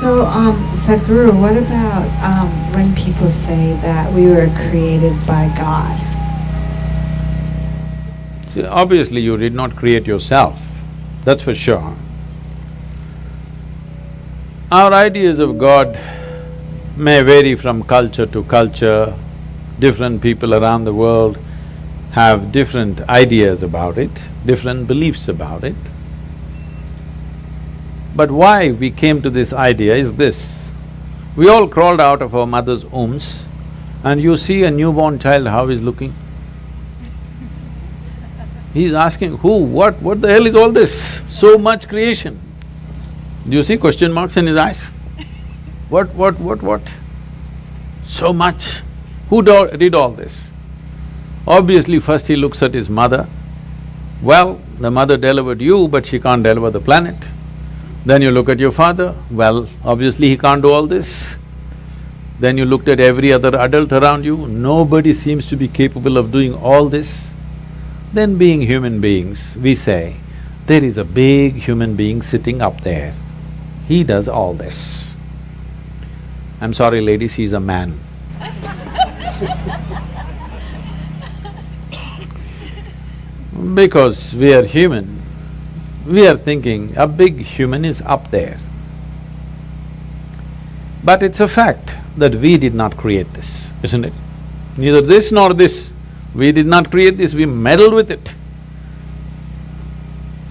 So, Sadhguru, what about when people say that we were created by God? See, obviously you did not create yourself, that's for sure. Our ideas of God may vary from culture to culture. Different people around the world have different ideas about it, different beliefs about it. But why we came to this idea is this: we all crawled out of our mother's wombs and you see a newborn child how he's looking. He's asking, who, what the hell is all this? So much creation. Do you see question marks in his eyes? What? So much. Who did all this? Obviously first he looks at his mother. Well, the mother delivered you, but she can't deliver the planet. Then you look at your father, well, obviously he can't do all this. Then you looked at every other adult around you, nobody seems to be capable of doing all this. Then being human beings, we say, there is a big human being sitting up there, he does all this. I'm sorry ladies, he's a man. Because we are human, we are thinking a big human is up there. But it's a fact that we did not create this, isn't it? Neither this nor this. We did not create this, we meddled with it.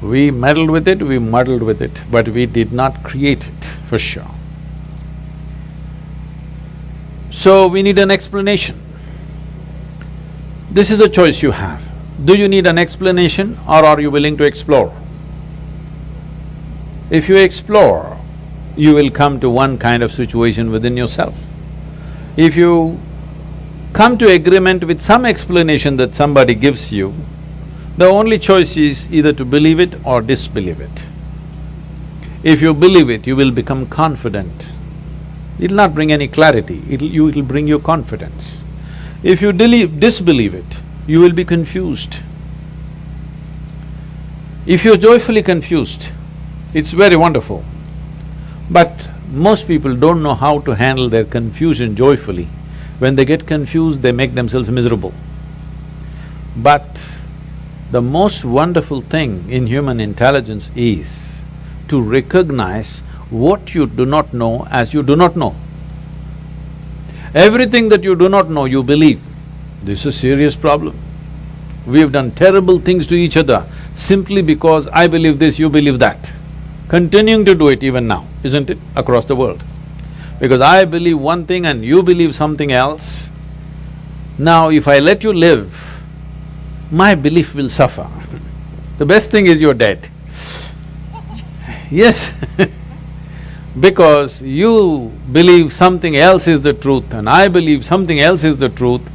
We meddled with it, we muddled with it, but we did not create it, for sure. So we need an explanation. This is a choice you have. Do you need an explanation or are you willing to explore? If you explore, you will come to one kind of situation within yourself. If you come to agreement with some explanation that somebody gives you, the only choice is either to believe it or disbelieve it. If you believe it, you will become confident. It'll not bring any clarity, it'll bring you confidence. If you disbelieve it, you will be confused. If you're joyfully confused, it's very wonderful. But most people don't know how to handle their confusion joyfully. When they get confused, they make themselves miserable. But the most wonderful thing in human intelligence is to recognize what you do not know as you do not know. Everything that you do not know, you believe. This is a serious problem. We have done terrible things to each other simply because I believe this, you believe that. Continuing to do it even now, isn't it, across the world? Because I believe one thing and you believe something else. Now if I let you live, my belief will suffer. The best thing is you're dead. Yes because you believe something else is the truth and I believe something else is the truth,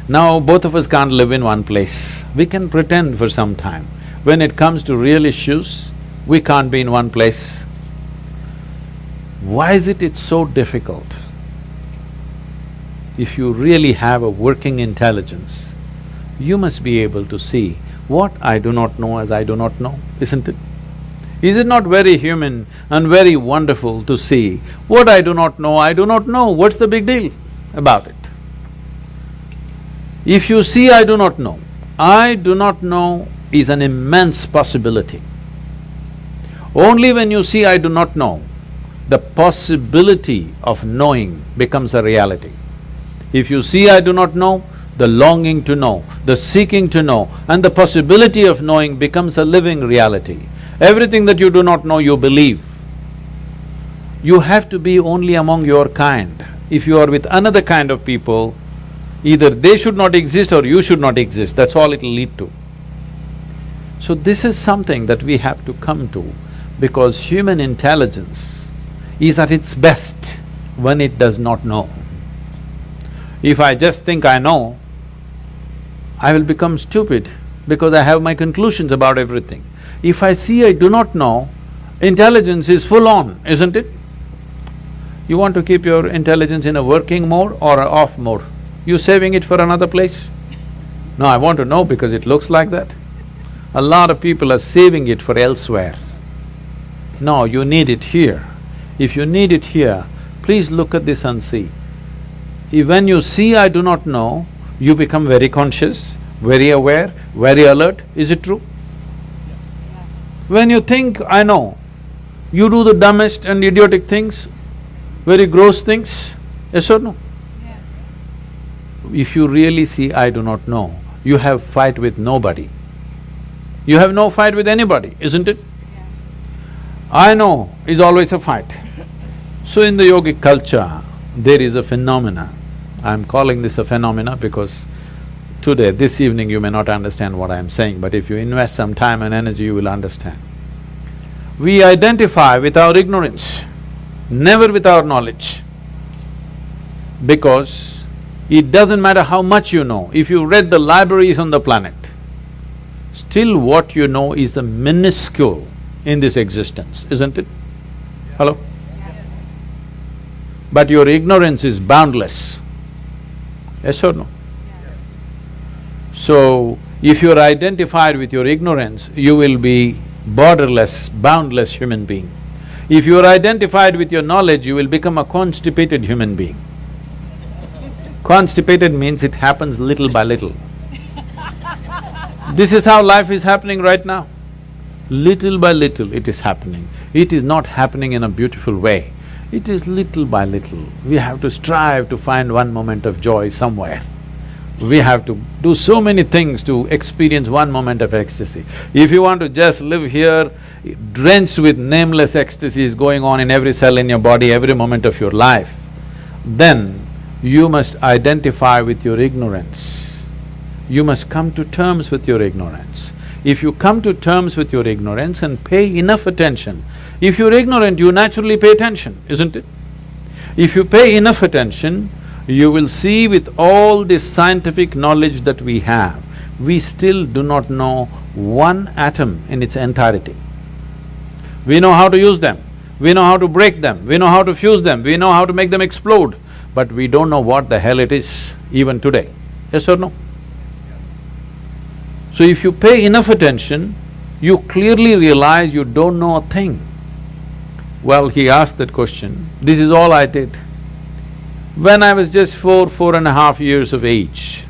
now both of us can't live in one place. We can pretend for some time. When it comes to real issues, we can't be in one place. Why is it it's so difficult? If you really have a working intelligence, you must be able to see what I do not know as I do not know, isn't it? Is it not very human and very wonderful to see what I do not know, what's the big deal about it? If you see I do not know is an immense possibility. Only when you see I do not know, the possibility of knowing becomes a reality. If you see I do not know, the longing to know, the seeking to know, and the possibility of knowing becomes a living reality. Everything that you do not know, you believe. You have to be only among your kind. If you are with another kind of people, either they should not exist or you should not exist, that's all it'll lead to. So this is something that we have to come to, because human intelligence is at its best when it does not know. If I just think I know, I will become stupid because I have my conclusions about everything. If I see I do not know, intelligence is full on, isn't it? You want to keep your intelligence in a working mode or a off mode? You saving it for another place? No, I want to know because it looks like that. A lot of people are saving it for elsewhere. No, you need it here. If you need it here, please look at this and see. When you see I do not know, you become very conscious, very aware, very alert. Is it true? When you think I know, you do the dumbest and idiotic things, very gross things, yes or no? Yes. If you really see I do not know, you have fight with nobody. You have no fight with anybody, isn't it? Yes. I know is always a fight. So in the yogic culture, there is a phenomena. I'm calling this a phenomena because today, this evening, you may not understand what I'm saying, but if you invest some time and energy, you will understand. We identify with our ignorance, never with our knowledge. Because it doesn't matter how much you know, if you read the libraries on the planet, still what you know is the minuscule in this existence, isn't it? Hello? Yes. But your ignorance is boundless. Yes or no? Yes. So, if you're identified with your ignorance, you will be borderless, boundless human being. If you're identified with your knowledge, you will become a constipated human being. Constipated means it happens little by little. This is how life is happening right now. Little by little it is happening. It is not happening in a beautiful way. It is little by little. We have to strive to find one moment of joy somewhere. We have to do so many things to experience one moment of ecstasy. If you want to just live here, drenched with nameless ecstasies going on in every cell in your body, every moment of your life, then you must identify with your ignorance. You must come to terms with your ignorance. If you come to terms with your ignorance and pay enough attention, if you're ignorant, you naturally pay attention, isn't it? If you pay enough attention, you will see with all this scientific knowledge that we have, we still do not know one atom in its entirety. We know how to use them, we know how to break them, we know how to fuse them, we know how to make them explode, but we don't know what the hell it is even today. Yes or no? So if you pay enough attention, you clearly realize you don't know a thing. Well, he asked that question, this is all I did. When I was just 4.5 years of age,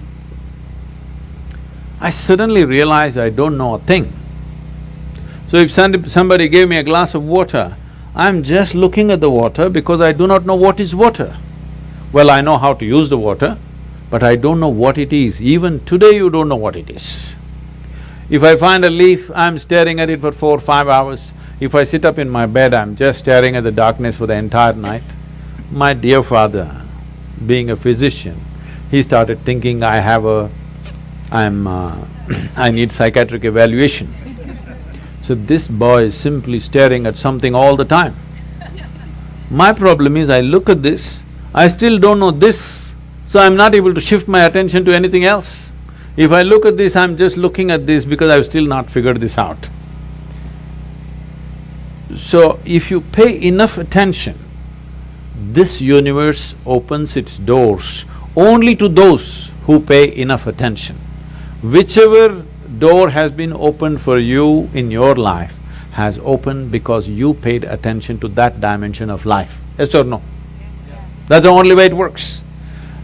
I suddenly realized I don't know a thing. So if somebody gave me a glass of water, I'm just looking at the water because I do not know what is water. Well, I know how to use the water, but I don't know what it is. Even today you don't know what it is. If I find a leaf, I'm staring at it for 4 or 5 hours. If I sit up in my bed, I'm just staring at the darkness for the entire night. My dear father, being a physician, he started thinking I need psychiatric evaluation. So this boy is simply staring at something all the time. My problem is I look at this, I still don't know this, so I'm not able to shift my attention to anything else. If I look at this, I'm just looking at this because I've still not figured this out. So if you pay enough attention, this universe opens its doors only to those who pay enough attention. Whichever door has been opened for you in your life has opened because you paid attention to that dimension of life, yes or no? Yes. That's the only way it works.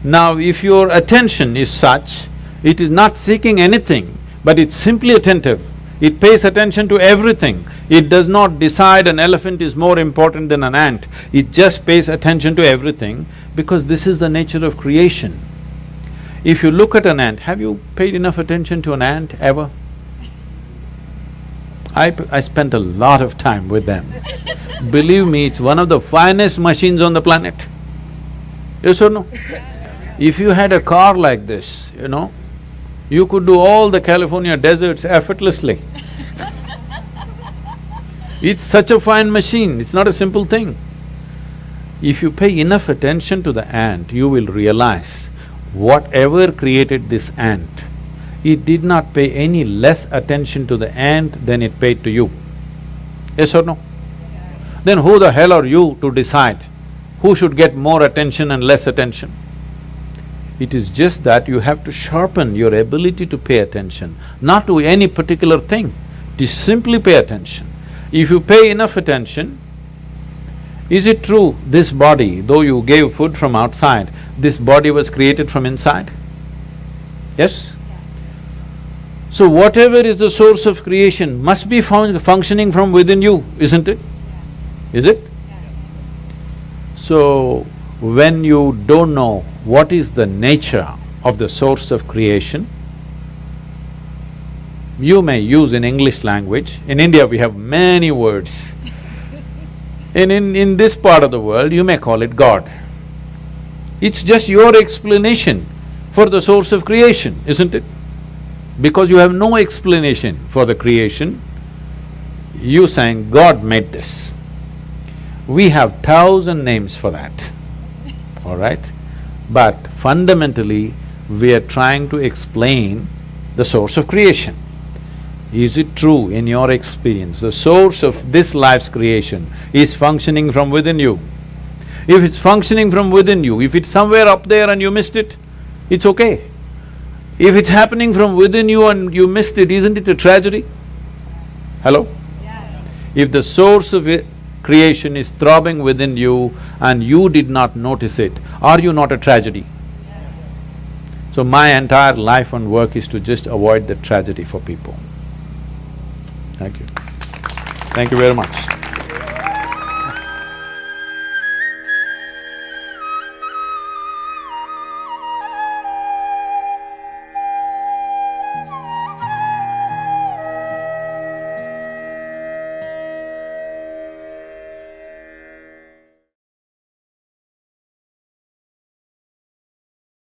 Now, if your attention is such, it is not seeking anything, but it's simply attentive. It pays attention to everything. It does not decide an elephant is more important than an ant. It just pays attention to everything because this is the nature of creation. If you look at an ant, have you paid enough attention to an ant ever? I spent a lot of time with them. Believe me, it's one of the finest machines on the planet. Yes or no? If you had a car like this, you know, you could do all the California deserts effortlessly. It's such a fine machine, it's not a simple thing. If you pay enough attention to the ant, you will realize whatever created this ant, it did not pay any less attention to the ant than it paid to you. Yes or no? Yes. Then who the hell are you to decide who should get more attention and less attention? It is just that you have to sharpen your ability to pay attention, not to any particular thing, to simply pay attention. If you pay enough attention, Is it true this body, though you gave food from outside, this body was created from inside? Yes? So whatever is the source of creation must be functioning from within you, isn't it? Is it? So, when you don't know what is the nature of the source of creation, you may use in English language. In India we have many words. In this part of the world, you may call it God. It's just your explanation for the source of creation, isn't it? Because you have no explanation for the creation, you saying, God made this. We have 1,000 names for that, all right? But fundamentally, we are trying to explain the source of creation. Is it true in your experience, the source of this life's creation is functioning from within you? If it's functioning from within you, if it's somewhere up there and you missed it, it's okay. If it's happening from within you and you missed it, isn't it a tragedy? Hello? Yes. If the source of creation is throbbing within you and you did not notice it, are you not a tragedy? Yes. So my entire life and work is to just avoid the tragedy for people. Thank you. Thank you very much.